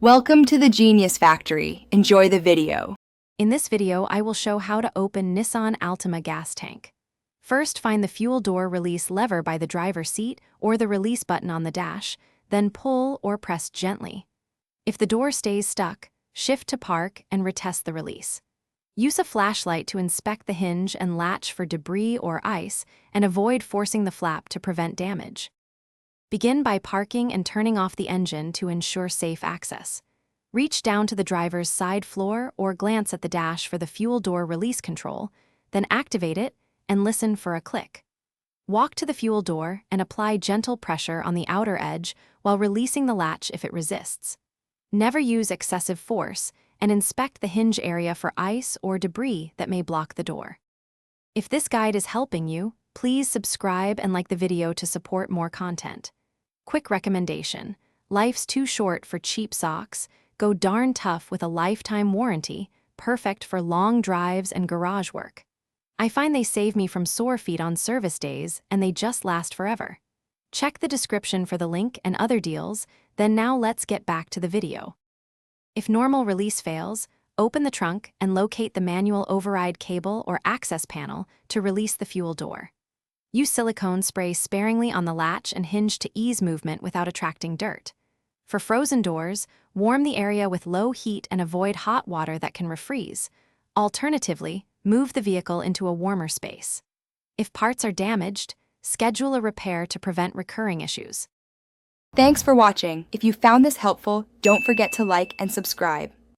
Welcome to the Genius Factory. Enjoy the video. In this video, I will show how to open Nissan Altima gas tank. First, find the fuel door release lever by the driver's seat or the release button on the dash, then pull or press gently. If the door stays stuck, shift to park and retest the release. Use a flashlight to inspect the hinge and latch for debris or ice, and avoid forcing the flap to prevent damage. Begin by parking and turning off the engine to ensure safe access. Reach down to the driver's side floor or glance at the dash for the fuel door release control, then activate it and listen for a click. Walk to the fuel door and apply gentle pressure on the outer edge while releasing the latch if it resists. Never use excessive force, and inspect the hinge area for ice or debris that may block the door. If this guide is helping you, please subscribe and like the video to support more content. Quick recommendation: life's too short for cheap socks. Go darn tough with a lifetime warranty, perfect for long drives and garage work. I find they save me from sore feet on service days, and they just last forever. Check the description for the link and other deals, then now let's get back to the video. If normal release fails, open the trunk and locate the manual override cable or access panel to release the fuel door. Use silicone spray sparingly on the latch and hinge to ease movement without attracting dirt. For frozen doors, warm the area with low heat and avoid hot water that can refreeze. Alternatively, move the vehicle into a warmer space. If parts are damaged, schedule a repair to prevent recurring issues. Thanks for watching. If you found this helpful, don't forget to like and subscribe.